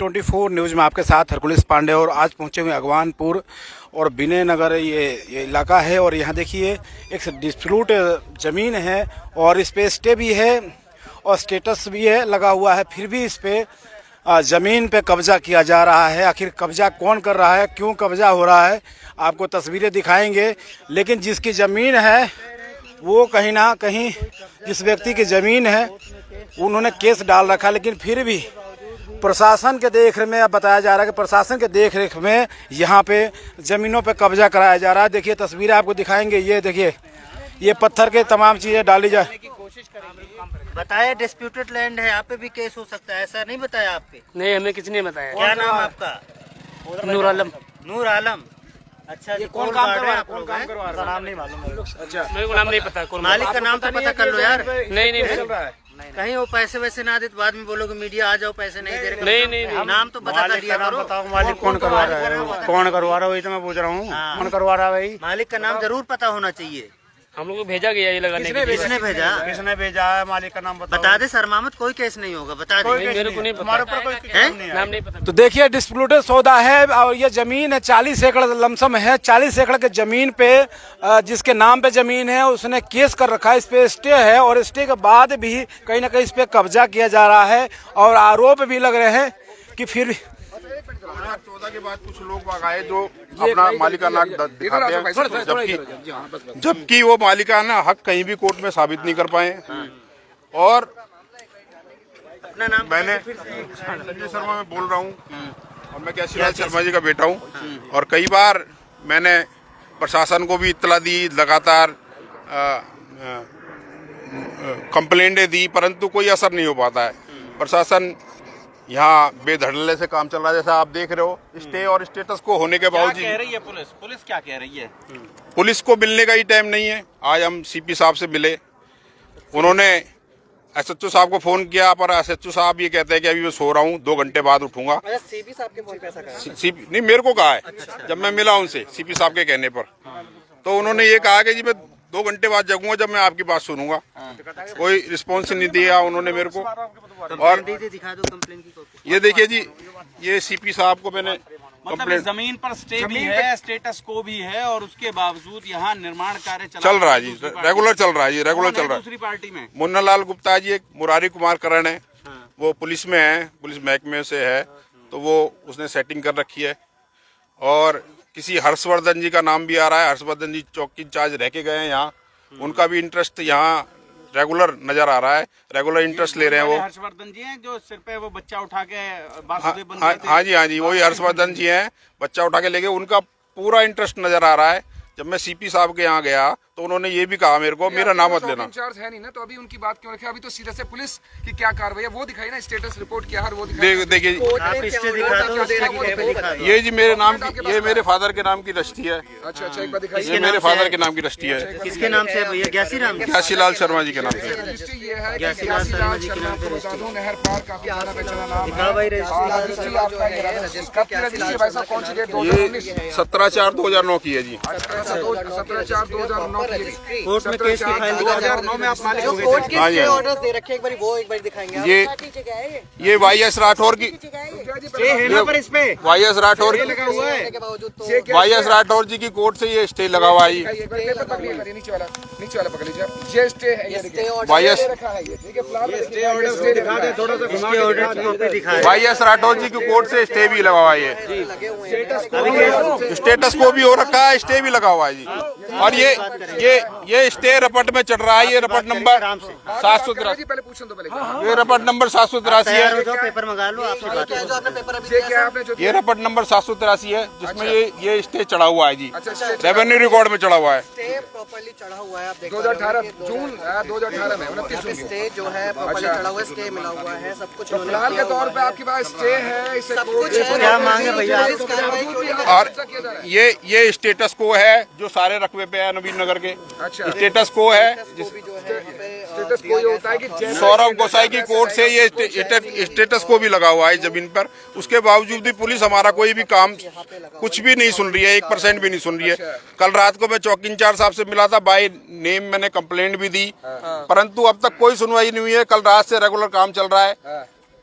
24 news में आपके साथ हरकुलिस पांडे। और आज पहुंचे हुए अगवानपुर और विनय नगर ये इलाका है। और यहाँ देखिए एक डिस्प्यूट ज़मीन है और इस पे स्टे भी है और स्टेटस भी है लगा हुआ है, फिर भी इस पे ज़मीन पे कब्जा किया जा रहा है। आखिर कब्जा कौन कर रहा है, क्यों कब्जा हो रहा है, आपको तस्वीरें दिखाएंगे। लेकिन जिसकी ज़मीन है वो कहीं ना कहीं, जिस व्यक्ति की ज़मीन है उन्होंने केस डाल रखा, लेकिन फिर भी प्रशासन के देख रेख में अब बताया जा रहा है कि प्रशासन के देख रेख में यहाँ पे ज़मीनों पे कब्जा कराया जा रहा है। देखिए तस्वीरें आपको दिखाएंगे। ये देखिए ये पत्थर के तमाम चीज़ें डाली जा, बताया डिस्प्यूटेड लैंड है, यहाँ पे भी केस हो सकता है, ऐसा नहीं बताया आपके? नहीं, हमें किसी ने बताया। क्या नाम आपका? नूर आलम। नूर आलम। अच्छा, ये कौन काम करवा रहा है? नाम नहीं मालूम। अच्छा, मेरे को नाम नहीं पता। कौन मालिक का नाम तो पता कर लो यार। नहीं चल रहा है। कहीं वो पैसे वैसे ना दे तो बाद में बोलोगे मीडिया आ जाओ पैसे नहीं दे रहे। नहीं। नाम तो बता कर दिया करो। बताओ मालिक कौन करवा रहा है, कौन करवा रहा है, वही तो मैं पूछ रहा हूँ। कौन करवा रहा है भाई? मालिक का नाम जरूर पता होना चाहिए। हम लोग को भेजा गया ये लगाने के लिए। किसने भेजा? किसने भेजा है? मालिक का नाम बता दे सर मामद, कोई केस नहीं होगा, बता दे। मेरे को नहीं हमारे पता, ऊपर कोई नाम नहीं पता। तो देखिए डिस्प्यूटेड सौदा है और ये ज़मीन है 40 एकड़ लमसम है। 40 एकड़ के ज़मीन पे जिसके नाम पे ज़मीन है उसने केस कर रखा है, इस पे स्टे है और स्टे के बाद भी कहीं ना कहीं इस पे कब्जा किया जा रहा है और आरोप भी लग रहे हैं कि फिर 2014 के बाद कुछ लोग आए जो अपना मालिकाना दिखाते हैं, जबकि वो मालिकाना हक कहीं भी कोर्ट में साबित नहीं कर पाए। और अपना नाम मैंने संजय शर्मा मैं बोल रहा हूँ और मैं कैसीलाल शर्मा जी का बेटा हूँ। और कई बार मैंने प्रशासन को भी इत्तला दी, लगातार कंप्लेंटें दी, परंतु कोई असर नहीं हो पाता है। प्रशासन यहाँ बेधड़ल्ले से काम चल रहा है, जैसा आप देख रहे हो। स्टे और स्टेटस को होने के बावजूद कह रही है पुलिस क्या कह रही है? पुलिस को मिलने का ही टाइम नहीं है। आज हम सीपी साहब से मिले, उन्होंने एसएचओ साहब को फोन किया, पर एसएचओ साहब ये कहते हैं कि अभी मैं सो रहा हूँ, 2 घंटे बाद उठूंगा। सीपी साहब के फोन पे ऐसा कहा? सीपी नहीं, मेरे को कहा है जब मैं मिला उनसे सीपी साहब के कहने पर। तो उन्होंने ये कहा कि जी मैं 2 घंटे बाद जगूंगा, जब मैं आपकी बात सुनूंगा। कोई रिस्पॉन्स नहीं दिया उन्होंने मेरे को। और दिखा दो कंप्लेन की कॉपी। ये देखिए जी, ये सीपी साहब को मैंने मतलब जमीन पर स्टे भी है, स्टेटस को भी है, और उसके बावजूद यहाँ निर्माण कार्य चल रहा है जी, रेगुलर चल रहा है जी, रेगुलर चल रहा है। दूसरी पार्टी में मुन्ना लाल गुप्ता जी, एक मुरारी कुमार करण है, वो पुलिस में है, पुलिस महकमे से है, तो वो उसने सेटिंग कर रखी है। और किसी हर्षवर्धन जी का नाम भी आ रहा है। हर्षवर्धन जी चौकी इंचार्ज रह के गए हैं यहाँ, उनका भी इंटरेस्ट यहाँ रेगुलर नजर आ रहा है, रेगुलर इंटरेस्ट ले रहे हैं वो। हर्षवर्धन जी हैं जो सिर पे वो बच्चा उठा के बासुदेव बन गए थे। हाँ जी, वही हर्षवर्धन जी हैं, बच्चा उठा के लेके, उनका पूरा इंटरेस्ट नजर आ रहा है। जब मैं सीपी साहब के यहाँ गया तो उन्होंने ये भी कहा मेरे को, मेरा नाम मत लेना। इंचार्ज है नहीं ना, तो अभी उनकी बात क्यों रखे? अभी तो सीधे से पुलिस की क्या कार्रवाई है वो दिखाई ना, स्टेटस रिपोर्ट क्या है वो दिखाई। देखिए ये जी मेरे नाम की, ये मेरे फादर के नाम की रजिस्ट्री है। अच्छा, एक बार दिखाइए। ये मेरे फादर के नाम की रजिस्ट्री है, किसके नाम से है भैया? कैसीलाल शर्मा जी के नाम से। ये है कैसीलाल शर्मा नहर पार काफी जाना पहचाना नाम है। रजिस्ट्री आपका कब की रजिस्ट्री है भाई साहब? कौन सी डेट? ये 17/4/2009 की है जी। 17/4/2009 की। कोर्ट में केस की फाइल 2009 में आप मालिक हो गए थे। कोर्ट के ऑर्डर्स दे रखे, एक बार वो एक बार दिखाएंगे। ये वाईएस राठौर की, इस पे वाईएस राठौर लगा हुआ है। वाईएस राठौर जी की कोर्ट से ये स्टे लगा हुआ है। नीचे वाला पकड़ लीजिए आप। ये स्टे है, ये देखिए वाईएस वाईएस राठौर जी की कोर्ट से स्टे भी लगा हुआ है। स्टेटस को भी हो रखा है, स्टे भी लगा हुआ है जी। और ये स्टे रपट में चढ़ रहा है। ये रपट नंबर 783, पहले पूछो तो पहले। ये रपट नंबर 783 है। पेपर मंगा लो आपसे बात ये क्या आपने जो ये रपट नंबर 783 है, जिसमें ये स्टे चढ़ा हुआ है जी, रेवेन्यू रिकॉर्ड में चढ़ा हुआ है। प्रॉपर्ली चढ़ा हुआ है, आप देख 2018 जून 2018 में 29 जून स्टे जो है प्रॉपर्ली चढ़ा हुआ है, स्टे मिला हुआ है, सब कुछ। फिलहाल के तौर पे आपके पास स्टे है, इसे क्या मांगे भैया? और ये स्टेटस को है जो सारे रकबे पे है नवीन नगर के। अच्छा, स्टेटस को है स्टेटस को ये होता है कि सौरभ गोसाई की कोर्ट से ये स्टेटस को भी लगा हुआ है जमीन पर। उसके बावजूद भी पुलिस हमारा कोई भी काम कुछ भी नहीं सुन रही है, 1% भी नहीं सुन रही है। कल रात को मैं चौकी इंचार्ज साहब से मिला था, बाय नेम मैंने कंप्लेंट भी दी, परंतु अब तक कोई सुनवाई नहीं हुई है। कल रात से रेगुलर काम चल रहा है।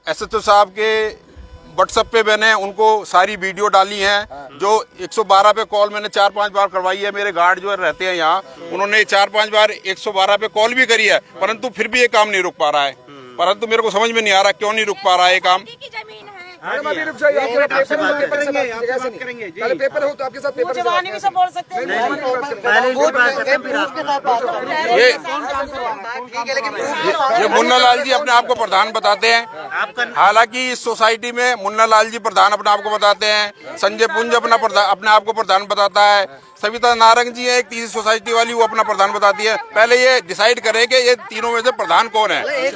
एसएचओ साहब के व्हाट्सएप पे मैंने उनको सारी वीडियो डाली हैं। जो 112 पे कॉल मैंने 4-5 बार करवाई है। मेरे गार्ड जो रहते हैं यहाँ, उन्होंने 4-5 बार 112 पे कॉल भी करी है, परंतु फिर भी ये काम नहीं रुक पा रहा है। परंतु मेरे को समझ में नहीं आ रहा क्यों नहीं रुक पा रहा है ये काम। मैडम अभी रुक जाइए, आपके पेपर से बात करेंगे। पहले पेपर हो तो आपके साथ पेपर जवानी भी सब बोल सकते हैं। ये मुन्ना लाल जी अपने आप को प्रधान बताते हैं। हालांकि इस सोसाइटी में मुन्ना लाल जी प्रधान अपने आप को बताते हैं। संजय पुंज अपने आप को प्रधान बताता है। सविता नारंग जी है एक तीसरी सोसाइटी वाली, वो अपना प्रधान बताती है। पहले ये डिसाइड करें कि ये तीनों में से प्रधान कौन है। एक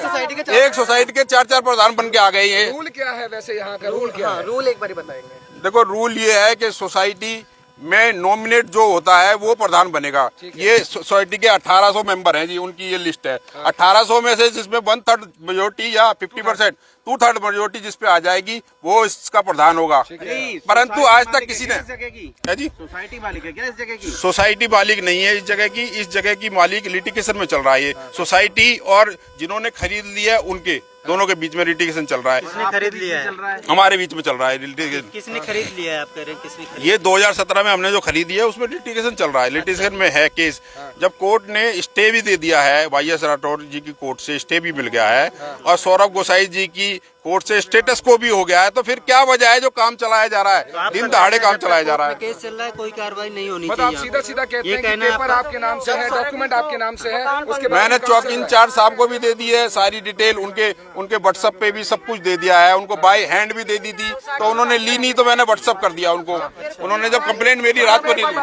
सोसाइटी के 4-4 प्रधान बन के आ गए। ये रूल क्या है वैसे, यहाँ का रूल क्या है? रूल एक बार बताएंगे। देखो, रूल ये है कि सोसाइटी में नॉमिनेट जो होता है वो प्रधान बनेगा। ये सोसाइटी के 1800 मेंबर हैं जी, उनकी ये लिस्ट है। 1800 में से जिसमें 1/3 मेजोरिटी या 50%, 2/3 मेजोरिटी जिस पे आ जाएगी वो इसका प्रधान होगा। परंतु आज तक किसी ने है जी, सोसाइटी मालिक है क्या इस जगह की? सोसाइटी मालिक नहीं है इस जगह की। इस जगह की मालिक लिटिगेशन में चल रहा है। ये सोसाइटी और जिन्होंने खरीद लिया उनके दोनों के बीच में लिटिगेशन चल रहा है। किसने खरीद लिया है? हमारे बीच में चल रहा है लिटिगेशन। किसने खरीद लिया है आप कह रहे हैं? किसने खरीद? ये 2017 में हमने जो खरीदी है उसमें लिटिगेशन चल रहा है। लिटिगेशन में है केस। जब कोर्ट ने स्टे भी दे दिया है, YS राठौर जी की कोर्ट से स्टे भी मिल गया है और सौरभ गोसाई जी की कोर्ट से स्टेटस को भी हो गया है, तो फिर क्या वजह है जो काम चलाया जा रहा है? दिन दहाड़े काम चलाया जा रहा है। केस चल रहा है, कोई कार्रवाई नहीं होनी मतलब आप चाहिए। सीधा सीधा कहते हैं कि पेपर आपके नाम से है, डॉक्यूमेंट आपके नाम से है। उसके बाद मैंने चौक इंचार्ज साहब को भी दे दी है सारी डिटेल। उनके व्हाट्सएप पे भी सब कुछ दे दिया है। उनको बाय हैंड भी दे दी थी, तो उन्होंने ली नहीं, तो मैंने व्हाट्सएप कर दिया उनको। उन्होंने जब कंप्लेंट मेरी रात को नहीं ली,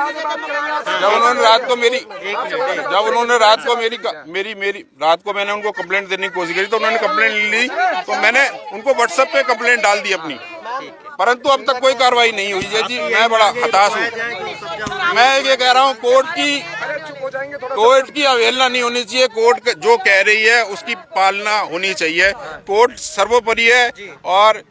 जब उन्होंने रात को मैंने उनको कंप्लेंट देने की कोशिश करी, तो उन्होंने कंप्लेंट ली, तो मैंने उनको व्हाट्सएप पे कंप्लेंट डाल दी अपनी। परंतु अब तक कोई कार्रवाई नहीं हुई है जी। मैं बड़ा हताश हूँ। मैं ये कह रहा हूँ, कोर्ट की अवहेलना नहीं होनी चाहिए। कोर्ट जो कह रही है उसकी पालना होनी चाहिए। कोर्ट सर्वोपरि है और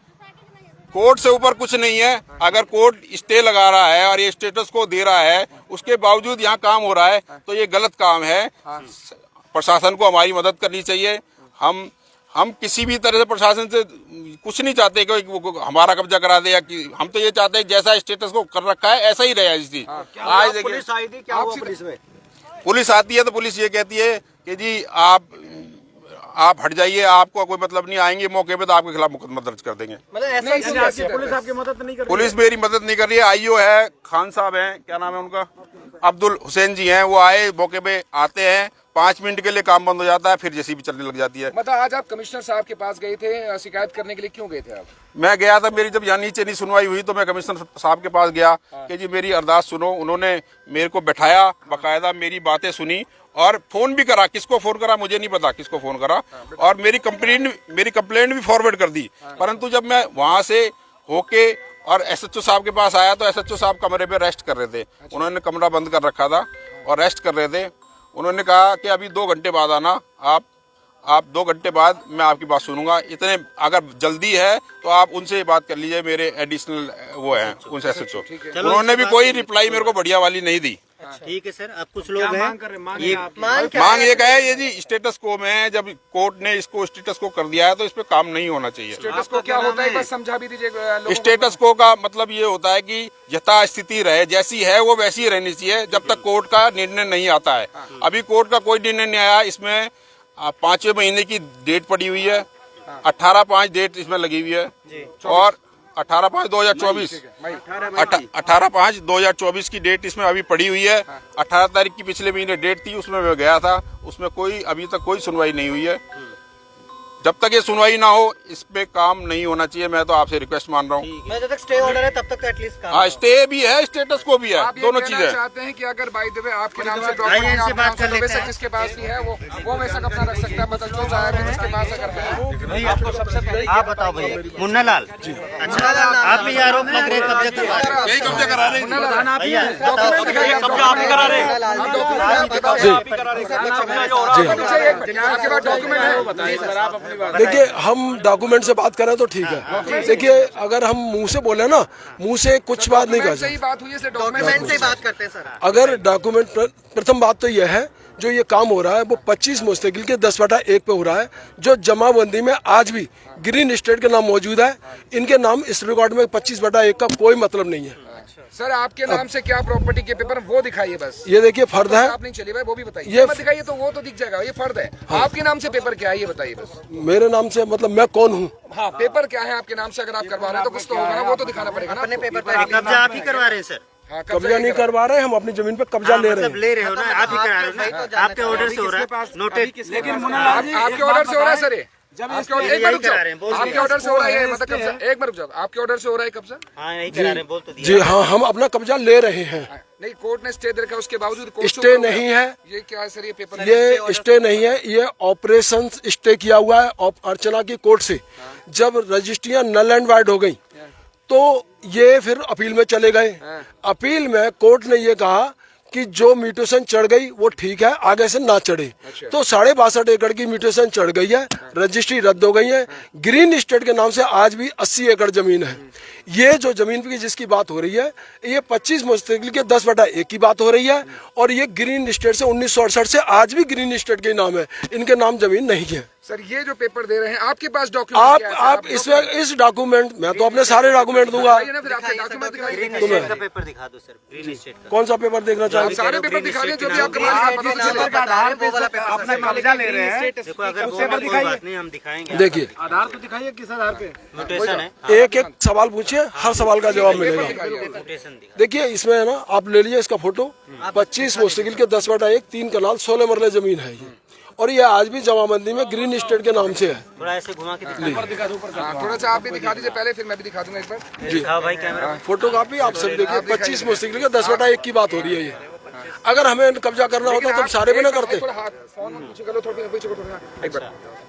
कोर्ट से ऊपर कुछ नहीं है। अगर कोर्ट स्टे लगा रहा है और ये स्टेटस को दे रहा है, उसके बावजूद यहाँ काम हो रहा है, तो ये गलत काम है। प्रशासन को हमारी मदद करनी चाहिए। हम किसी भी तरह से प्रशासन से कुछ नहीं चाहते कि वो हमारा कब्जा करा दे, या कि हम तो ये चाहते हैं जैसा स्टेटस को कर रखा है ऐसा ही रहे। आज देखिए, पुलिस आई थी, क्या हुआ पुलिस में? पुलिस आती है तो पुलिस ये कहती है कि जी आप हट जाइए, आपको कोई मतलब नहीं। आएंगे मौके पे तो आपके खिलाफ मुकदमा दर्ज कर देंगे। मतलब ऐसा पुलिस आपकी मदद नहीं कर पुलिस मेरी मदद नहीं कर रही है। आईओ है, खान साहब हैं, क्या नाम है उनका, अब्दुल हुसैन जी हैं, वो आए मौके पे, आते हैं 5 मिनट के लिए काम बंद हो जाता है, फिर जेसीबी चलने लग जाती है। मतलब आज आप कमिश्नर साहब के पास गए थे शिकायत करने के लिए, क्यों गए थे आप? मैं गया था, मेरी जब यहाँ नीचे नहीं सुनवाई हुई तो मैं कमिश्नर साहब के पास गया कि जी मेरी अरदास सुनो। उन्होंने मेरे को बैठाया, बाकायदा मेरी बातें सुनी और फोन भी करा। किसको फोन करा मुझे नहीं पता, किसको फोन करा, और मेरी कंप्लेंट भी फॉरवर्ड कर दी। परंतु जब मैं वहां से होके और SHO साहब के पास आया तो SHO साहब कमरे पे रेस्ट कर रहे थे। उन्होंने कमरा बंद कर रखा था और रेस्ट कर रहे थे। उन्होंने कहा कि अभी 2 घंटे बाद आना, आप 2 घंटे बाद मैं आपकी बात सुनूंगा। इतने अगर जल्दी है तो आप उनसे बात कर लीजिए, मेरे एडिशनल वो हैं उनसे SHO। उन्होंने भी कोई रिप्लाई मेरे को बढ़िया वाली नहीं दी। ठीक है सर, अब कुछ लोग हैं मांग ये कहे ये जी स्टेटस को में, जब कोर्ट ने इसको स्टेटस को कर दिया है तो इस पे काम नहीं होना चाहिए। स्टेटस को क्या होता है बस समझा भी दीजिए। स्टेटस को का मतलब ये होता है कि यथास्थिति रहे, जैसी है वो वैसी ही रहनी चाहिए जब तक कोर्ट का निर्णय नहीं आता है। अभी कोर्ट का कोई निर्णय नहीं आया। इसमें 5वें महीने की डेट पड़ी हुई है, 18/5 डेट इसमें लगी हुई है और 18/5/2024 18/5/2024 की डेट इसमें अभी पड़ी हुई है। 18 तारीख की पिछले महीने डेट थी, उसमें मैं गया था, उसमें कोई अभी तक कोई सुनवाई नहीं हुई है। जब तक ये सुनवाई ना हो इस पे काम नहीं होना चाहिए। मैं तो आपसे रिक्वेस्ट मान रहा हूँ। मैं जब तक स्टे ऑर्डर है तब तक एटलीस्ट काम। हाँ, स्टे भी है, स्टेटस को भी है, दोनों चीजें चाहते हैं कि अगर बाय द वे आपके नाम से डॉक्यूमेंट जिसके पास भी है वो वैसा अपना रख सकता है। मतलब जो चाहे जिसके पास अगर है। आपको सबसे पहले आप बताओ भैया, मुन्ना लाल जी, अच्छा आप भी आरोप लग रहे कब्जा करवा रहे, यही कब्जा करा रहे हैं। देखिए, हम डॉक्यूमेंट से बात करें तो ठीक है। देखिए, अगर हम मुंह से बोले ना, मुंह से कुछ बात नहीं कर सकते। सही बात हुई है, डॉक्यूमेंट से बात करते हैं सर। अगर डॉक्यूमेंट, प्रथम बात तो यह है जो ये काम हो रहा है वो 25 मुस्तकिल के 10/1 पे हो रहा है, जो जमाबंदी में आज भी ग्रीन स्टेट के नाम मौजूद है। इनके नाम इस रिकॉर्ड में 25/1 का कोई मतलब नहीं है। सर आपके नाम से क्या प्रॉपर्टी के पेपर वो दिखाइए बस। ये देखिए फर्द है, आप नहीं चलिए भाई, वो भी बताइए। ये मत दिखाइए तो वो तो दिख जाएगा, ये फर्द है। आपके नाम से पेपर क्या है ये बताइए बस। मेरे नाम से मतलब मैं कौन हूँ? हाँ, पेपर क्या है आपके नाम से? अगर आप करवा रहे हैं तो कुछ तो होगा ना, वो तो दिखाना पड़ेगा ना। अपने पेपर पर कब्जा आप ही करवा रहे हैं सर? हाँ, कब्जा नहीं करवा रहे, हम अपनी जमीन पे कब्जा ले रहे मतलब हैं। ले रहे हो ना, आप ही करा रहे हो ना, आपके ऑर्डर से हो रहा है नोटेड। लेकिन आपके ऑर्डर से हो रहा है सर ये? आपके ऑर्डर एक बार रुक जाओ। करा रहे हैं, बोल आपके दिया। ऑर्डर से हो रहा है मतलब कब्जा? एक बार रुक जाओ, आपके ऑर्डर से हो रहा है कब्जा? हाँ यही करा रहे हैं, बोल तो दिया। जी हाँ, हम अपना कब्जा ले रहे हैं। नहीं, कोर्ट ने स्टे दे रखा है, उसके बावजूद कोर्ट स्टे नहीं है, ये क्या है सर? ये पेपर ये स्टे नहीं है, ये ऑपरेशन स्टे किया हुआ है अर्चना की कोर्ट से। जब रजिस्ट्रियां नल एंड वाइड हो गई तो ये फिर अपील में चले गए। अपील में कोर्ट ने ये कहा कि जो म्यूटेशन चढ़ गई वो ठीक है, आगे से ना चढ़े। तो 62.5 एकड़ की म्यूटेशन चढ़ गई है, रजिस्ट्री रद्द हो गई है। ग्रीन स्टेट के नाम से आज भी 80 एकड़ जमीन है। ये जो जमीन की जिसकी बात हो रही है, ये 25 मुस्तकिल के 10/1 की बात हो रही है। और ये ग्रीन स्टेट से 1968 से आज भी ग्रीन स्टेट के नाम है, इनके नाम जमीन नहीं है। सर ये जो पेपर दे रहे हैं आपके पास डॉक्यूमेंट आप इसमें इस डॉक्यूमेंट, मैं तो अपने सारे डॉक्यूमेंट दूंगा। फिर आपके डॉक्यूमेंट दिखाइए। ग्रीन स्टेट का पेपर दिखा दो सर, ग्रीन स्टेट का। कौन सा पेपर देखना चाहिए? सारे पेपर दिखा दिए जो भी आपके पास पता तो चले। अपना कब्जा ले रहे हैं। देखो अगर वो कोई बात नहीं, हम दिखाएंगे। देखिए आधार तो दिखाइए, किस आधार पे? म्यूटेशन है, एक एक सवाल पूछिए, हर सवाल का जवाब मिलेगा। म्यूटेशन दिखा। देखिए इसमें है ना, आप ले लीजिए इसका फोटो। 25 मुस्तकिल के 10/1 3 कनाल 16 मरले जमीन है ये, और ये आज भी जमाबंदी में ग्रीन स्टेट के नाम से है। थोड़ा ऐसे घुमा के दिखा। थोड़ा सा आप भी दिखा दीजिए पहले, फिर मैं भी दिखा दूंगा एक बार। दिखाओ भाई कैमरा। फोटो कॉपी आप सब देखिए। 25 मुस्तकिल के 10/1 की बात हो रही है ये। अगर हमें कब्जा करना होता तो हम सारे भी ना करते।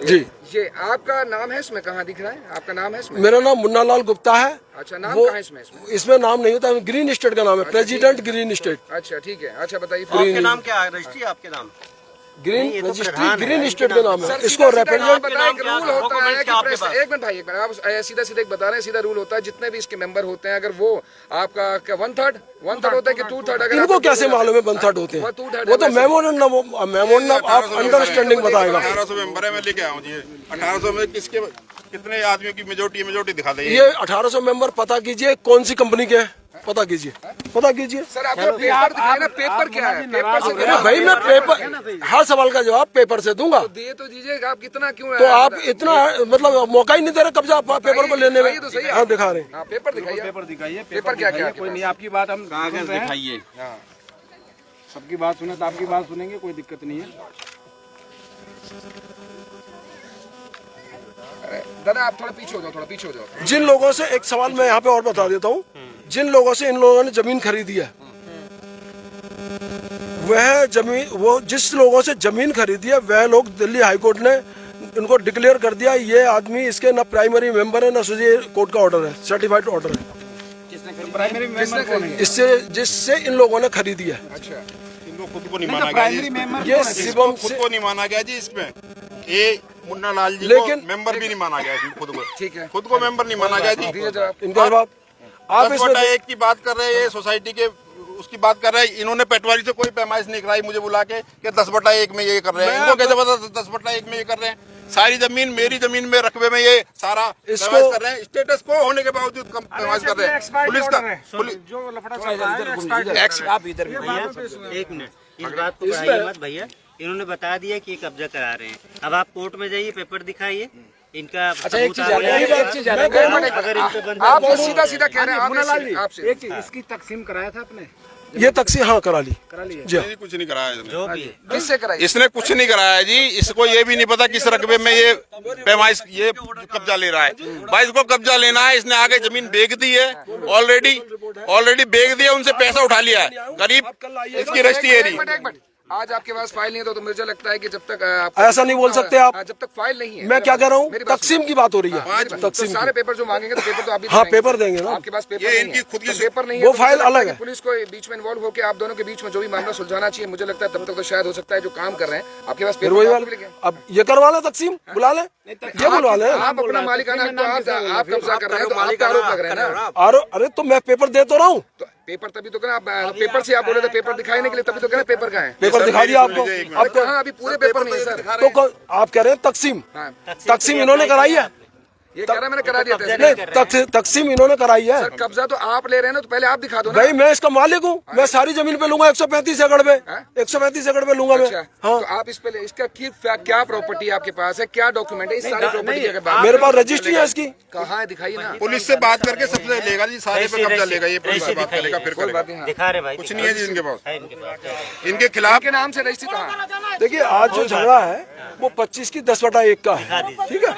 जी, ये आपका नाम है इसमें? कहाँ दिख रहा है आपका नाम है इसमें? मेरा नाम मुन्ना लाल गुप्ता है। अच्छा, नाम वो कहाँ है इसमें? इसमें नाम नहीं होता, ग्रीन स्टेट का नाम है, प्रेसिडेंट ग्रीन स्टेट। अच्छा ठीक है, अच्छा बताइए। आपके नाम क्या है? रजिस्ट्री आपके नाम? ग्रीन नहीं, ये तो रजिस्ट्री प्रधान ग्रीन है, स्टेट के नाम है। सर, इसको सीधा-सीधा रिप्रेजेंट आप बताएं, एक रूल होता है कि प्रेस, एक मिनट भाई, एक मिनट, आप सीधा सीधा बता रहे हैं, सीधा रूल होता है जितने भी इसके मेंबर होते हैं, अगर वो आपका 1/3 होता है कि 2/3, अगर इनको कैसे मालूम है 1/3 होते हैं? वो तो मेमोरेंडम ऑफ अंडरस्टैंडिंग बताएगा। 1800 मेंबर है, मैं लेके आया हूँ जी। 1800 में किसके कितने आदमियों की मेजोरिटी दिखा देंगे? ये 1800 मेंबर पता कीजिए कौन सी कंपनी के हैं, पता कीजिए, पता कीजिए। सर आप जो पेपर दिखाए ना, पेपर क्या है? पेपर से अरे भाई मैं पेपर, हर सवाल का जवाब पेपर से दूंगा। दिए तो दीजिएगा, आप कितना क्यों? तो आप इतना मतलब मौका ही नहीं दे रहे कब्जा पेपर को लेने में। तो सही है। हाँ दिखा रहे हैं। हाँ, पेपर दिखाइए। पेपर दिखाइए। पेपर क्या क्या? कोई नहीं, आपकी बात हम कागज दिखाइए। सबकी बात सुने तो आपकी बात सुनेंगे, कोई दिक्कत नहीं है। दादा आप थोड़ा पीछे हो जाओ, थोड़ा पीछे हो जाओ। जिन लोगों से, एक सवाल मैं यहाँ पे और बता देता हूँ, जिन लोगों से इन लोगों ने जमीन खरीदी है, वह जमीन, वो जिस लोगों से जमीन खरीदी है वह लोग दिल्ली हाई कोर्ट ने उनको डिक्लेयर कर दिया ये आदमी, इसके ना प्राइमरी मेंबर है ना सुजी कोर्ट का ऑर्डर है, सर्टिफाइड ऑर्डर है। प्राइमरी मेंबर कौन है? इससे जिससे इन लोगों ने खरीदी है। अच्छा, इनको खुद को नहीं माना गया जी। ये शिवम खुद से, को नहीं माना गया जी इसमें। ये मुन्ना लाल जी लेकिन- को मेंबर भी नहीं माना गया जी, खुद को। ठीक है, खुद को मेंबर नहीं माना गया जी। दीजिए जवाब। इनका जवाब आप 10/1 की बात कर रहे हैं, ये सोसाइटी के उसकी बात कर रहे हैं। इन्होंने पटवारी से कोई पैमाइश नहीं कराई मुझे बुला के कि 10/1 में ये कर रहे हैं। इनको कैसे पता 10/1 में ये कर रहे हैं? सारी जमीन मेरी जमीन में रकबे में ये सारा पैमाइश कर रहे हैं। स्टेटस को होने के बावजूद कम पैमाइश कर रहे हैं। पुलिस का जो लफड़ा चल रहा है, आप इधर भी भैया एक मिनट, इस बात को बढ़ाइए मत भैया। इन्होंने बता दिया कि ये कब्जा करा रहे हैं। अब आप कोर्ट में जाइए, पेपर दिखाइए इनका। अच्छा एक चीज अगर इनके बंदे आप तो सीधा सीधा कह रहे हैं आपसे। एक चीज, इसकी तकसीम कराया था आपने? ये तकसीम हाँ करा ली जी। नहीं, कुछ नहीं कराया इसने। जो भी है। किससे कराइए? इसने कुछ नहीं कराया जी। इसको ये भी नहीं पता किस रकबे में ये पैमाइश ये कब्जा ले रहा है। भाई इसको कब्जा लेना है, इसने आगे जमीन बेच दी है, ऑलरेडी बेच दिया, उनसे पैसा उठा लिया है करीब इसकी रजिस्ट्री एरी। एक मिनट, आज आपके पास फाइल नहीं है तो मुझे लगता है कि जब तक ऐसा नहीं बोल सकते आप। जब तक फाइल नहीं है। मैं क्या कह रहा हूँ, मेरी बात तकसीम की बात हो रही है। तो तकसीम सारे पेपर जो मांगेंगे तो पेपर तो आप भी हाँ, दिखाएंगे। पेपर देंगे ना। आपके पास पेपर ये नहीं इनकी है, खुद की तो पेपर नहीं है, वो तो फाइल मुझे लगता अलग कि है। पुलिस को बीच में इन्वॉल्व होकर आप दोनों के बीच में जो भी मामला सुलझाना चाहिए, मुझे लगता है तब तक तो शायद हो सकता है जो काम कर रहे हैं आपके पास फिर पेपर वही तो वाला, आपको मिलेंगे। अब ये करवा ले तकसीम, बुला ले, ये बुलवा ले। आप अपना मालिकाना हक तो आप कब्जा कर रहे हैं तो आप पे आरोप लग रहे हैं ना। अरे तो मैं पेपर दे तो रहा हूँ। तो पेपर तभी तो करें आप, पेपर से आप बोले थे पेपर दिखाने के लिए, तभी तो करें पेपर का है। पेपर दिखा दिया आपको। अब अब हाँ, अभी पूरे पेपर नहीं है सर। तो आप कह रहे हैं तकसीम, हाँ, तकसीम इन्होंने कराई है। ये कह रहा मैंने करा दिया था। नहीं, तकसीम इन्होंने कराई है। सर कब्जा तो आप ले रहे हैं ना, तो पहले आप दिखा दो ना। भाई मैं इसका मालिक हूँ, मैं सारी जमीन पे लूंगा 135 एकड़ पे, 135 एकड़ पे लूंगा मैं। अच्छा, हाँ, तो आप इस पे इसका क्या प्रॉपर्टी आपके पास है, क्या डॉक्यूमेंट है इस सारी प्रॉपर्टी के बारे में? मेरे पास रजिस्ट्री है इसकी। कहाँ है, दिखाइए ना। पुलिस से बात करके सबसे लेगा जी, सारे पे कब्जा लेगा, ये पुलिस से बात करेगा फिर कोई करेगा। बात नहीं। हाँ। दिखा रहे भाई, कुछ नहीं है जी इनके पास, है इनके पास। इनके खिलाफ के नाम से रजिस्ट्री कहाँ? देखिए आज जो झगड़ा है वो 25 की 10/1 का है, ठीक है।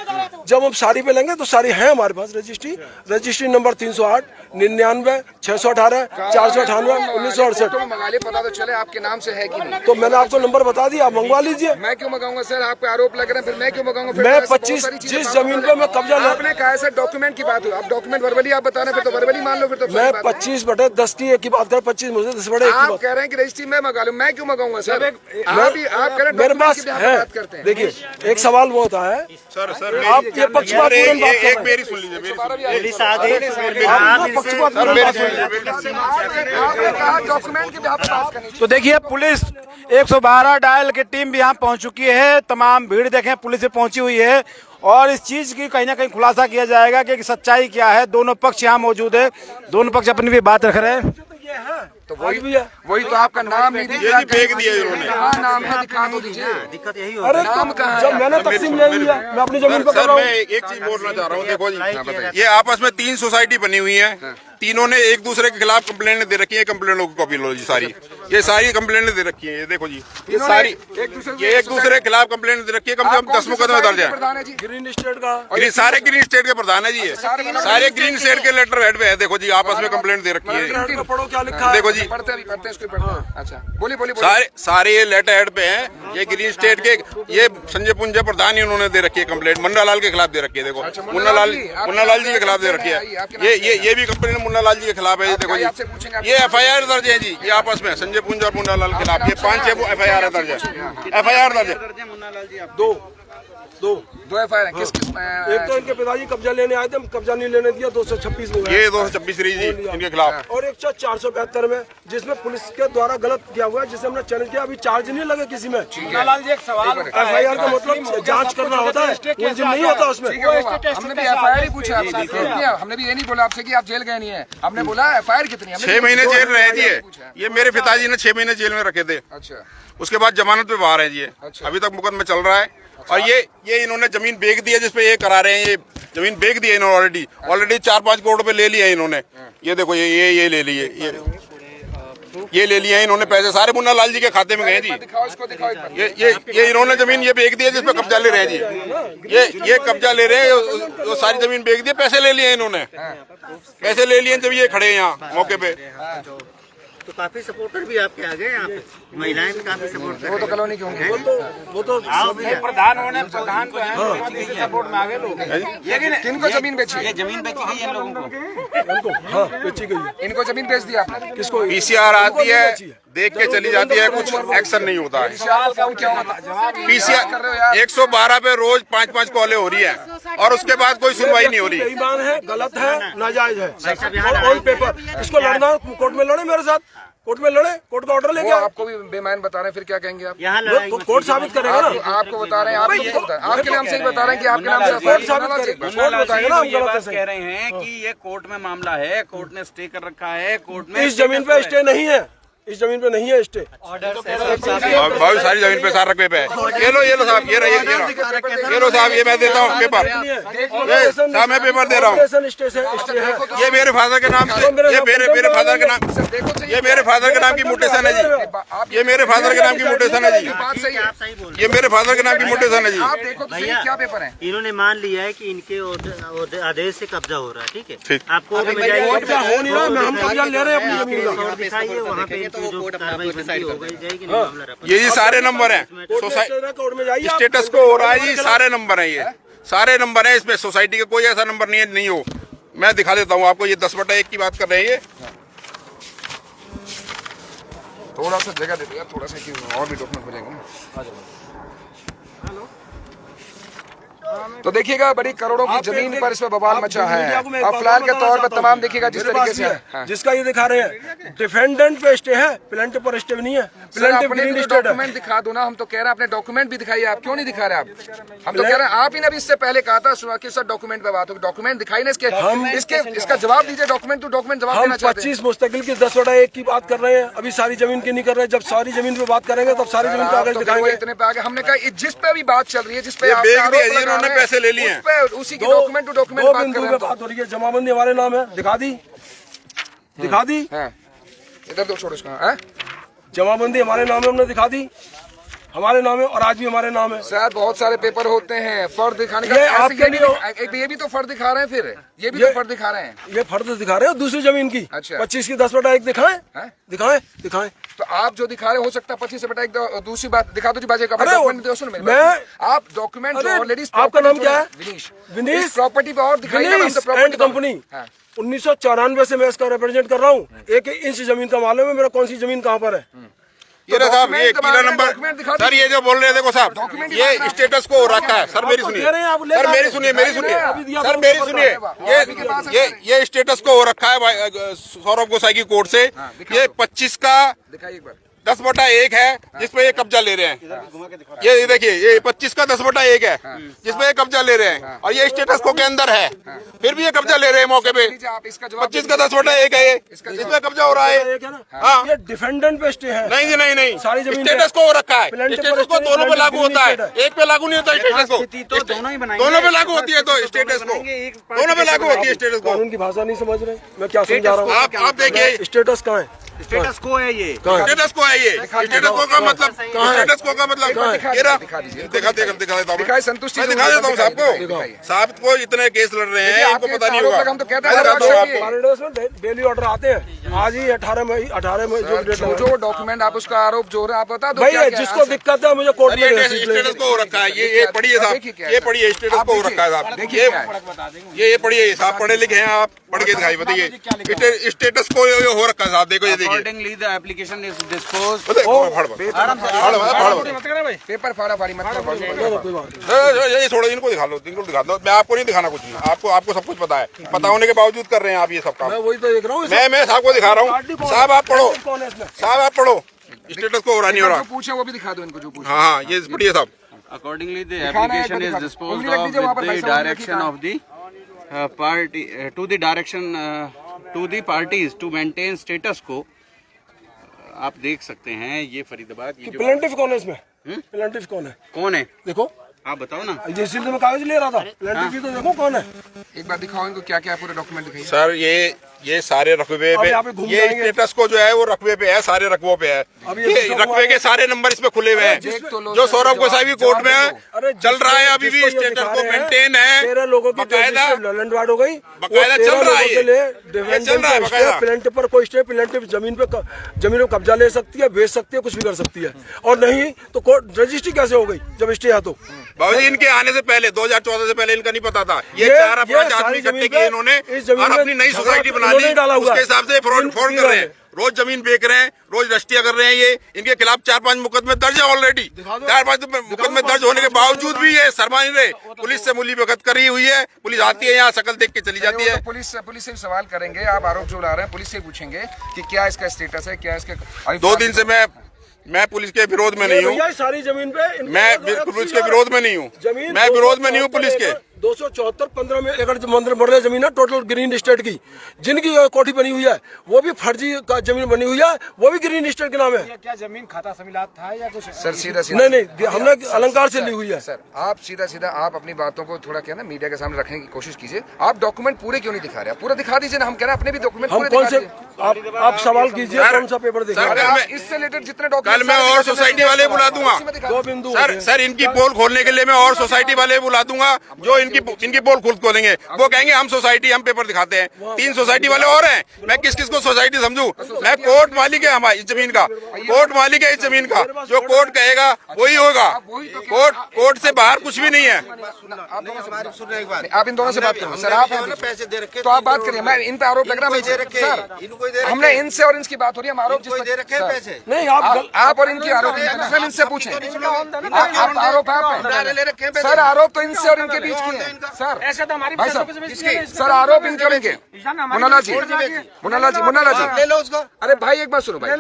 जब हम सारी पे लेंगे तो सारी है हमारे पास रजिस्ट्री नंबर 308 99 618 498 1968। तो मंगा लिए, पता तो चले आपके नाम से है कि नहीं। तो मैंने आपको नंबर बता दिया, आप मंगवा लीजिए। मैं क्यों मंगाऊंगा सर, आप पे आरोप लग रहे हैं, फिर मैं क्यों मंगाऊंगा? फिर मैं तो ऐसे बहुत 25 सारी चीजें जिस बात जमीन पे मैं कब्जा ले, आपने कहा है सर डॉक्यूमेंट की बात हो, आप डॉक्यूमेंट वर्बली आप बता रहे हैं, फिर तो वर्बली मान लो, फिर तो मैं 25/10 की एक की बात कर, 25 मुझे 10/1 की आप बात। कह रहे हैं कि रजिस्ट्री मैं मंगा लूं, मैं क्यों मंगाऊंगा सर? आप कह रहे हैं मेरे पास डॉक्यूमेंट की है। बात करते हैं। देखिए एक सवाल वो होता है, सर आप ये पक्षपात एक बात कर एक रहे मेरी सुन लीजिए, मेरी सुन लीजिए। पुलिस आ गई, हैं, आप पक्षपात सर मेरी सुन बात लीजिए। आपने कहा डॉक्यूमेंट की बात करनी चाहिए। तो देखिए पुलिस 112 डायल की टीम भी यहाँ पहुंच चुकी है, तमाम भीड़ देखें पुलिस भी पहुंची हुई है और इस चीज की कहीं ना कहीं खुलासा किया जाएगा कि सच्चाई क्या है। दोनों पक्ष यहाँ मौजूद है, दोनों पक्ष अपनी भी बात रख रहे हैं। तो वही तो आपका नाम नहीं दिख ये रहा, जी फेंक दिया इन्होंने। कहाँ नाम है, दिखा तो दीजिए। दिक्कत यही अरे होती है। नाम कहाँ जब है? मैंने तकसीम ले लिया, मैं अपनी जमीन पे कर सर रहा मैं हूँ। एक चीज बोलना चाह रहा हूँ, देखो जी, ये आपस में 3 सोसाइटी बनी हुई है, तीनों ने एक दूसरे के खिलाफ कंप्लेंट दे रखी है। कंप्लेंटों की कॉपी लो जी, सारी ये सारी कंप्लेंट दे रखी है, ये देखो जी, ये सारी ये एक दूसरे के खिलाफ कंप्लेंट दे रखी है। कम से कम 10 मुकदमे दर्ज है। प्रधान है जी। ग्रीन स्टेट का सारे ग्रीन स्टेट के प्रधान है जी, ये सारे ग्रीन स्टेट के लेटर हेड पे है। देखो जी आपस में कंप्लेंट दे रखी है, पढ़ो क्या लिखा है। देखो जी पढ़ते हैं, पढ़ते हैं, इसको पढ़ते हैं। अच्छा बोलिए बोलिए। सारे ये लेटर हेड पे हैं। ये ग्रीन स्टेट के ये संजय पुंजा प्रधान ही उन्होंने दे रखी है कंप्लेंट, मुन्ना लाल के खिलाफ दे रखी है। देखो मुन्ना लाल जी के खिलाफ दे रखी है। ये भी कंप्लेंट मुन्ना लाल जी के खिलाफ है। देखो जी ये FIR दर्ज है जी, ये आपस में संजय पुंजा और मुन्ना लाल के खिलाफ ये 5-6 FIR दर्ज है। FIR दर्ज है। दो FIR है। किस एक तो इनके पिताजी कब्जा लेने आए थे, हम कब्जा नहीं लेने दिया, 226 में ये 226 रही जी इनके खिलाफ, और 472 में जिसमें पुलिस के द्वारा गलत किया हुआ है, जिसे हमने चैलेंज किया। अभी चार्ज नहीं लगे किसी में। लाल जी एक सवाल FIR का मतलब जांच करना होता है, उलझन नहीं होता उसमें। हमने भी FIR ही पूछा आपसे, हमने भी ये नहीं बोला आपसे कि आप जेल गए नहीं है, हमने बोला FIR कितनी है। 6 महीने जेल रहे जी। ये मेरे पिताजी ने 6 महीने जेल में रखे थे, अच्छा उसके बाद जमानत पे बाहर है जी। अभी तक मुकदमा चल रहा है। और ये इन्होंने जमीन बेच दी है, जिसपे ये करा रहे हैं। ये जमीन बेच दी है इन्होंने ऑलरेडी 4-5 करोड़ रुपए ले लिया है इन्होंने। ये देखो ये ले लिए, ये ले लिए इन्होंने, पैसे सारे मुन्ना लाल जी के खाते में गए जी। दिखाओ इसको, दिखाओ एक बार। ये इन्होंने जमीन ये बेच दी है, जिसपे कब्जा ले रहे हैं जी। ये कब्जा ले रहे हैं, वो सारी जमीन बेच दी, पैसे ले लिए इन्होंने, पैसे ले लिए जब ये खड़े हैं यहाँ मौके पे। तो काफी सपोर्टर भी आपके आ गए यहाँ पे, महिलाएं भी काफी सपोर्ट कर वो तो कॉलोनी के होंगे। वो तो प्रधान होने प्रधान तो है, सपोर्ट में आगे लोग। किनको जमीन बेची है? जमीन बेची गई है लोगों को। हाँ बेची गई है। इनको जमीन बेच दी आपने? किसको? PCR आती है, देख के चली जाती है, कुछ एक्शन नहीं होता है। फोन क्या होगा? PCR 112 पे रोज 5-5 कॉलें हो रही है और उसके बाद कोई सुनवाई नहीं हो रही। बेईमान है, गलत है, नाजायज है। ऑन पेपर इसको लड़ना, कोर्ट में लड़े मेरे साथ, कोर्ट में लड़े, कोर्ट का ऑर्डर लेके वो आए। आपको भी बेईमान बता रहे हैं, फिर क्या कहेंगे आप? यहाँ लड़ाई तो कोर्ट साबित करेगा ना। आपको बता रहे हैं, आपके नाम से ही बता रहे हैं कि आपके नाम से कोर्ट साबित करेगा, कोर्ट बताएगा ना हम ये गलत बात है। कह रहे हैं कि ये कोर्ट में मामला है, कोर्ट ने स्टे कर रखा है, कोर्ट में इस जमीन पे स्टे नहीं है, इस जमीन पे नहीं है स्टे। भाई सारी जमीन पे सारा पेपर है। ये लो साहब, ये लो साहब, ये मैं देता हूँ पेपर। साहब मैं पेपर दे रहा हूँ। ये मेरे फादर के नाम से, ये मेरे फादर के नाम, ये मेरे फादर के नाम की म्यूटेशन है जी। ये मेरे फादर के नाम की म्यूटेशन है जी। बात सही है। आप सही बोल रहे ये मेरे फादर के नाम की म्यूटेशन है जी। आप देखो तो सही क्या पेपर है। हैं। इन्होंने मान लिया है कि इनके आदेश से कब्जा हो रहा है, ठीक है। ठीक। आप कोर्ट में जाइए, कब्जा हो नहीं रहा, हम कब्जा ले रहे हैं अपनी जमीन का। और दिखाइए वहाँ पे इनकी जो कार्रवाई बनती हो गई जाएगी, नहीं मामला रफा। ये जी सारे नंबर हैं, कोर्ट में जाइए। स्टेटस को हो रहा है जी, सारे नंबर हैं, ये सारे नंबर हैं इसमें। सोसाइटी का कोई ऐसा नंबर नहीं है नहीं हो। मैं दिखा देता हूँ आपको, ये 10/1 की बात कर रहे हैं ये। थोड़ा सा जगह दे दो यार, थोड़ा सा, और भी डॉक्यूमेंट हो जाएंगे ना। तो देखिएगा बड़ी करोड़ों की आप जमीन देख- पर इस पर बवाल आप मचा है। मीडिया को मैं एक और बात फिलहाल के बताना तौर पर चाहता हूँ। तमाम देखिएगा जिस मेरे तरीके पास से ये है। है, हाँ। जिसका ये दिखा रहे हैं डिफेंडेंट पे स्टे है, प्लेंट पर स्टे नहीं है। सर प्लेंटिव अपने ग्रीन भी स्टेट है। डॉक्यूमेंट दिखा दो ना, हम तो कह रहे हैं अपने डॉक्यूमेंट भी दिखाइए। आप क्यों नहीं दिखा रहे? आप हम तो कह रहे हैं, आप ही ने अभी इससे पहले कहा था सुना कि सर डॉक्यूमेंट पे बात हो, डॉक्यूमेंट दिखाई ना इसके इसका जवाब दीजिए। डॉक्यूमेंट टू डॉक्यूमेंट जवाब हम देना चाहते हैं। 25 मुस्तकिल की 10/1 की बात कर रहे हैं, अभी सारी जमीन की नहीं कर रहे हैं। जब सारी जमीन पे बात करेंगे तब सारी जमीन पे आप आगे तो फिर दिखाएंगे। वो इतने पे आगे हमने कहा जिस पे भी बात चल रही है, जिस पे ये आप बेच आरोप दिया, लगा इन्होंने रहे हैं, पैसे ले लिए हैं। उस पे उसी की डॉक्यूमेंट टू डॉक्यूमेंट दो बात कर बिंदु रहे पे हैं। बात हो रही है। जमाबंदी हमारे नाम है, दिखा दी दिखा दी। हाँ। इधर दो छोड़ो इसको। हाँ? जमाबंदी हमारे नाम है, हमने दिखा दी हमारे नाम है और आज भी हमारे नाम है। सर बहुत सारे पेपर होते हैं फर्द दिखाने का। ये ऐसे आपके ये भी तो फर्द दिखा रहे हैं, फिर ये भी तो फर्द दिखा रहे हैं। ये फर्द दिखा रहे हो दूसरी जमीन की। अच्छा। 25 की 10/1 दिखाएं हैं? दिखाएं दिखाएं। तो आप जो दिखा रहे हो सकता है 25 से बेटा एक दूसरी बात दिखा दो जी बाजे का अरे डॉक्यूमेंट दो। सुनो मेरी मैं- बात। आप डॉक्यूमेंट अरे, ऑलरेडी आपका नाम क्या है? विनीश। विनीश? इस प्रॉपर्टी पे और दिखाइए ना, हम तो एंड प्रॉपर्टी कंपनी 1994 से मैं इसका रिप्रेजेंट कर रहा हूँ। एक इंच जमीन का मालूम है मेरा कौन सी जमीन कहाँ पर है। ये रहा साहब, ये डॉक्यूमेंट किला दिखा नंबर दीजिए। सर, ये जो बोल रहे हैं देखो साहब, डॉक्यूमेंट ये दिखा- स्टेटस को हो रखा है। सर मेरी आपको सुनिए दे रहे हैं, आप ले सर, जाओ। मेरी सुनिए मेरी सुनिए अभी दिया सर, आपको मेरी पता सुनिए। है। ये स्टेटस को हो रखा है सौरभ गोसाई की कोर्ट से। ये 25 का दिखाइए एक बार। 10/1 है जिसपे ये कब्जा ले रहे हैं। ये देखिए, ये 25 का 10/1 है जिसपे ये कब्जा ले रहे हैं, और ये स्टेटस को के अंदर है, फिर भी ये कब्जा ले रहे हैं मौके पे। लीजिए आप इसका जवाब 25 का 10/1 है ये, इसमें कब्जा हो रहा है। एक है ना, हाँ। ये डिफेंडेंट पे स्टे है। नहीं जी, नहीं नहीं, सारी जमीन स्टेटस पे- को हो रखा है। प्लेंटिव स्टेटस को पर दोनों पे स्टेट लागू होता है, स्टेट है। एक पे लागू नहीं होता स्टेटस को। तो दोनों ही बनाएंगे। दोनों पे लागू होती है, तो स्टेटस को दोनों पे लागू होती है स्टेटस को। कानून की भाषा नहीं समझ रहे, मैं क्या समझा रहा हूँ। आप देखिए, स्टेटस कहाँ है? स्टेटस को है ये। कहाँ है? स्टेटस को है ये। स्टेटस को का मतलब, स्टेटस को का मतलब ये रहा। दिखा देता हूँ, दिखाए संतुष्टि मैं से दिखा देता हूँ साहब दिखाइए। को। साहब को इतने केस लड़ रहे हैं, देखिए, इनको आपके पता नहीं आरोप होगा। लगा, हम तो कहते हैं मैं हर दिखाता हूँ बात आपको। हॉलीडेज में डेली ऑर्डर आते हैं। आज ही 18 मई जो डेट जो लगा। जो डॉक्यूमेंट आप उसका आरोप जो रहे हैं, आप बता दो भाई क्या क्या है। जिसको दिक्कत है मुझे कोर्ट ये में रसीद ले। स्टेटस को हो रखा है, ये पढ़िए साहब, देखिए क्या है ये साहब। पढ़िए स्टेटस आप को हो देखिए, रखा है साहब। देखिए क्या है। ये पढ़िए साहब, पढ़े लिखे हैं आप, पढ़ के दिखाई बताइए। स्टेटस को ये हो रखा है साहब, देखो ये देखिए। Accordingly, the application is disposed. Paper फाड़ा फाड़ी मत करो। कोई बात नहीं। ये छोड़ो, इनको दिखा लो, इनको दिखा दो। मैं आपको नहीं दिखाना कुछ नहीं, आपको सब कुछ पता है। पता होने के बावजूद कर रहे हैं आप ये सब काम। मैं वही तो देख रहा हूँ। मैं साहब को दिखा रहा हूँ। साहब आप पढ़ो, कौन है इसमें? साहब आप पढ़ो, स्टेटस को हो रहा नहीं हो जो रहा। पूछे वो भी दिखा दो इनको जो पूछे। हाँ हाँ, ये पढ़िए साहब। Accordingly, the दिखाना है, application is दिखा दो। disposed उंगली रख of दीजिए वहाँ with पर, the पैसा उंगली direction रखिए। of the party to the direction to the parties to maintain status quo. आप देख सकते हैं ये फरीदाबाद, ये जो प्लेंटिव कौन है इसमें? प्लेंटिव कौन है? कौन है देखो, आप बताओ ना। जिस मैं कागज ले रहा था प्लेंटिव की, तो देखो कौन है। एक बार दिखाओ इनको क्या क्या पूरे डॉक्यूमेंट दिखाइए। सर ये सारे रकबे अब पे, यहाँ पे घूम ये जाएंगे। स्टेटस को जो है वो रकबे पे है, सारे रकबों पे है। अब ये ये दूसरा रकबे के सारे नंबर इसमें खुले हुए हैं, देख तो लो जो सर, सौरभ गोसाई की कोर्ट में अरे है, चल रहा है अभी भी। जिसको ये स्टेटस दिखा को रहे हैं, मेंटेन है, 13 लोगों की बकायदा लैंडवार्ड हो गई। बकायदा चल रहा है ये। ये चल रहा है बकायदा। प्लेंट पर कोई स्टे, प्लेंटिव जमीन पे कब्जा ले सकती है, बेच सकती है, कुछ भी कर सकती है। और नहीं तो कोर्ट रजिस्ट्री कैसे हो गई जब स्टे है? तो बाबूजी इनके आने से पहले 2014 से पहले इनका नहीं पता था। ये ये 4-5 सारी आदमी जमीन इकट्ठे पे, किए इन्होंने इस जमीन और में अपनी नई झगड़ा सोसाइटी बना इन्होंने ली। डाला हुआ उसके है। हिसाब से फ्रॉड कर रहे हैं, रोज जमीन बेच रहे हैं, रोज रस्टियां कर रहे हैं। ये इनके खिलाफ 4-5 मुकदमे दर्ज है ऑलरेडी। 4-5 मुकदमे दर्ज होने के बावजूद भी ये शर्मा नहीं रहे। पुलिस से मूली भगत करी हुई है। पुलिस आती है यहाँ, शकल देख के चली जाती है। तो पुलिस से भी सवाल करेंगे। आप आरोप जो ला रहे हैं पुलिस से पूछेंगे कि क्या इसका स्टेटस है, क्या इसके 2 दिन से मैं पुलिस के विरोध में नहीं हूँ। भैया सारी जमीन पे मैं पुलिस के विरोध में नहीं हूँ। जमीन मैं विरोध में नहीं हूँ पुलिस के। 274-15 एकड़ मरले जमीन है टोटल ग्रीन स्टेट की। जिनकी कोठी बनी हुई है वो भी फर्जी का जमीन बनी हुई है, वो भी ग्रीन स्टेट के नाम है। क्या जमीन खाता समिलात था या कुछ? सर सीधा नहीं, हमने अलंकार से ली हुई है। सर आप सीधा आप अपनी बातों को थोड़ा क्या ना मीडिया के सामने रखने की कोशिश कीजिए। आप डॉक्यूमेंट पूरे क्यों नहीं दिखा रहे? पूरा दिखा दीजिए ना। हम कह रहे हैं अपने भी डॉक्यूमेंट हम पूरे कौन दिखा से दीजिए। आप सवाल कीजिए, कौन सा पेपर दिखा सर, रहे हैं? आप इससे रिलेटेड जितने कल डॉक्यूमेंट मैं और सोसाइटी वाले बुला दूंगा। 2 बिंदु सर इनकी पोल खोलने के लिए मैं और सोसाइटी वाले बुला दूंगा, जो इनकी पोल खुद खोलेंगे। वो कहेंगे हम सोसाइटी, हम पेपर दिखाते हैं। 3 सोसाइटी वाले और हैं। मैं किस को सोसाइटी समझूं? मैं कोर्ट मालिक है हमारी इस जमीन का, कोर्ट मालिक है इस जमीन का। जो कोर्ट कहेगा वही होगा। कोर्ट से बाहर कुछ भी नहीं है। आप इन दोनों से बात करें। सर आप पैसे दे रखे तो आप बात करिए। मैं इन पे आरोप लग रहा है सर। हमने इनसे और इनकी बात हो रही है, हम आरोप जिस दे रखे पैसे नहीं, आप और इनकी आरोप हम इनसे पूछें, आप आरोप सर, आरोप तो इनसे और इनके बीच की है सर। ऐसा तो हमारी भाई साहब, सर आरोप इनके लेंगे। मुन्ना जी ले लो उसको। अरे भाई एक बात सुनो भाई,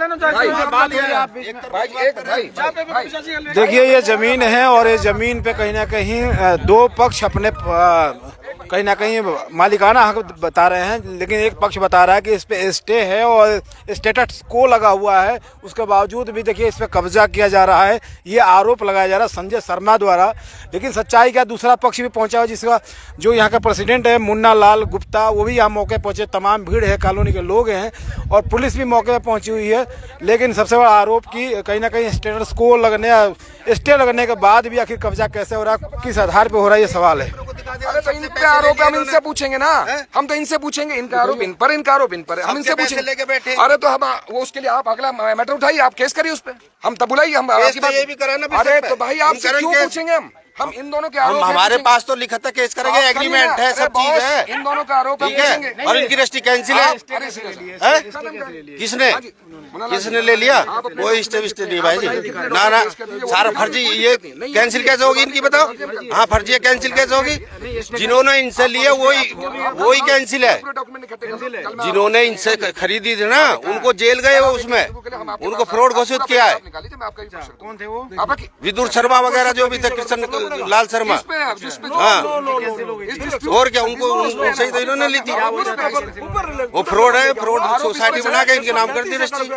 देखिए ये जमीन है और ये जमीन पे कहीं ना कहीं दो पक्ष अपने कहीं ना कहीं मालिकाना हक बता रहे हैं, लेकिन एक पक्ष बता रहा है कि इस पे स्टे है और स्टेटस को लगा हुआ है, उसके बावजूद भी देखिए इस पे कब्जा किया जा रहा है। ये आरोप लगाया जा रहा है संजय शर्मा द्वारा, लेकिन सच्चाई क्या, दूसरा पक्ष भी पहुंचा है जिसका जो यहाँ का प्रेसिडेंट है मुन्ना लाल गुप्ता, वो भी यहाँ मौके पहुंचे। तमाम भीड़ है, कॉलोनी के लोग हैं और पुलिस भी मौके पर पहुंची हुई है। लेकिन सबसे बड़ा आरोप की कहीं ना कहीं स्टेटस को स्टे लगने के बाद भी आखिर कब्जा कैसे हो रहा है, किस आधार पर हो रहा है, ये सवाल है। अरे तो इन पे आरोप हम इनसे पूछेंगे ना, हम तो इनसे पूछेंगे, इनका आरोप इन पर, इनका आरोप इन पर, हम इनसे पूछेंगे लेके बैठे। अरे तो हम वो उसके लिए आप अगला मैटर उठाइए, आप केस करिए उस पे, हम तब बुलाइए, हम आपकी बात ये भी कराना। अरे तो भाई आपसे क्यों पूछेंगे हम इन दोनों के आरोप, हमारे पास तो लिखा था केस करेंगे, एग्रीमेंट है, सब चीज है, इन दोनों का आरोप है और इनकी रजिस्ट्री कैंसिल है। किसने ले लिया? कोई स्टे विस्टे नहीं भाई जी, ना सारा फर्जी। ये कैंसिल कैसे होगी इनकी बताओ? हाँ फर्जी है, कैंसिल कैसे होगी? जिन्होंने इनसे लिया वही कैंसिल है। जिन्होंने इनसे खरीदी थी ना, उनको जेल गए वो, उसमें उनको फ्रॉड घोषित किया है। कौन थे वो? विदुर शर्मा वगैरह जो भी थे, कृष्ण लाल शर्मा, हाँ और क्या, उनको सही तो इन्होंने ली थी। वो फ्रॉड है, फ्रॉड सोसाइटी बना के इनके नाम कर दी रजिस्ट्री।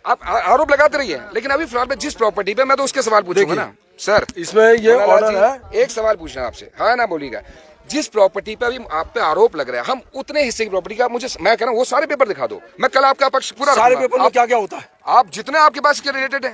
आप आरोप लगाते रहिए, लेकिन अभी फिलहाल जिस प्रॉपर्टी पे, मैं तो उसके सवाल पूछूंगा ना सर, इसमें ये ऑर्डर है, एक सवाल पूछना आपसे, हाँ ना बोलिएगा। जिस प्रॉपर्टी पे अभी आप पे आरोप लग रहा है, हम उतने हिस्से की प्रॉपर्टी का मुझे, मैं कह रहा हूँ वो सारे पेपर दिखा दो, मैं कल आपका पक्ष पूरा सारे पेपर में क्या क्या होता है, आप जितने आपके पास के रिलेटेड है,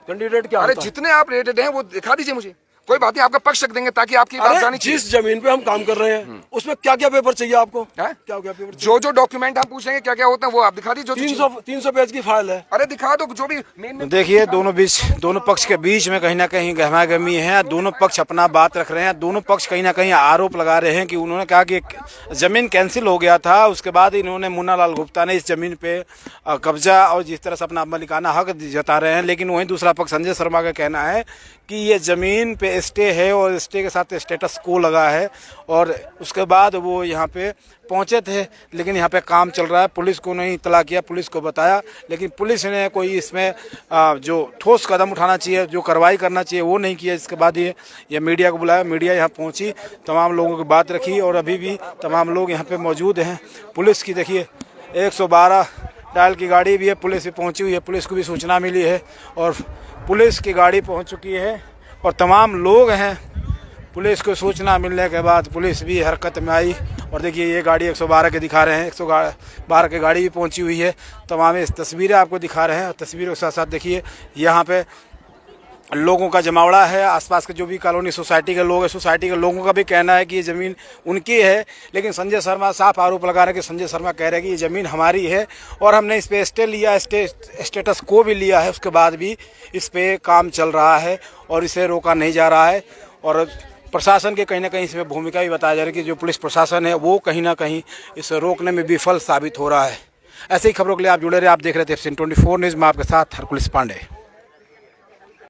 कैंडिडेट क्या, अरे जितने आप रिलेटेड हैं वो दिखा दीजिए मुझे, कोई बात नहीं, आपका पक्ष रख देंगे ताकि आपकी बात जानी चाहिए। जिस जमीन पे हम काम कर रहे हैं उसमें क्या क्या पेपर चाहिए आपको, क्या पेपर, जो डॉक्यूमेंट हम पूछेंगे क्या क्या होते हैं वो आप दिखा दीजिए। 300 पेज की फाइल है। अरे दिखा दो जो भी मेन। देखिए दोनों पक्ष के बीच में कहीं ना कहीं गहमागहमी है, दोनों पक्ष अपना बात रख रहे हैं, दोनों पक्ष कहीं ना कहीं आरोप लगा रहे हैं कि उन्होंने कहा कि जमीन कैंसिल हो गया था, उसके बाद इन्होंने मुन्ना लाल गुप्ता ने इस जमीन पे कब्जा और जिस तरह से अपना मालिकाना हक जता रहे हैं। लेकिन वहीं दूसरा पक्ष संजय शर्मा का कहना है कि ये ज़मीन पे स्टे है और स्टे के साथ स्टेटस को लगा है और उसके बाद वो यहाँ पे पहुँचे थे, लेकिन यहाँ पे काम चल रहा है। पुलिस को नहीं इत्तला किया, पुलिस को बताया, लेकिन पुलिस ने कोई इसमें जो ठोस कदम उठाना चाहिए, जो कार्रवाई करना चाहिए वो नहीं किया। इसके बाद ये मीडिया को बुलाया, मीडिया यहाँ पहुँची, तमाम लोगों की बात रखी और अभी भी तमाम लोग यहाँ पर मौजूद हैं। पुलिस की देखिए 112 डायल की गाड़ी भी है, पुलिस भी पहुँची हुई है, पुलिस को भी सूचना मिली है और पुलिस की गाड़ी पहुंच चुकी है और तमाम लोग हैं। पुलिस को सूचना मिलने के बाद पुलिस भी हरकत में आई और देखिए ये गाड़ी 112 के दिखा रहे हैं, 112 की गाड़ी भी पहुंची हुई है। तमाम इस तस्वीरें आपको दिखा रहे हैं और तस्वीरों के साथ साथ देखिए यहाँ पे लोगों का जमावड़ा है। आसपास के जो भी कॉलोनी सोसाइटी के लोग हैं, सोसाइटी के लोगों का भी कहना है कि ये ज़मीन उनकी है, लेकिन संजय शर्मा साफ आरोप लगा रहे हैं कि संजय शर्मा कह रहे हैं कि ये ज़मीन हमारी है और हमने इस पे स्टे लिया, स्टेटस को भी लिया है, उसके बाद भी इस पे काम चल रहा है और इसे रोका नहीं जा रहा है। और प्रशासन के कहीं ना कहीं इसमें भूमिका भी बताया जा रही है कि जो पुलिस प्रशासन है वो कहीं ना कहीं इसे रोकने में विफल साबित हो रहा है। ऐसे ही खबरों के लिए आप जुड़े रहे, आप देख रहे थे FC 24 न्यूज़ में, आपके साथ हरकुलिस पांडे।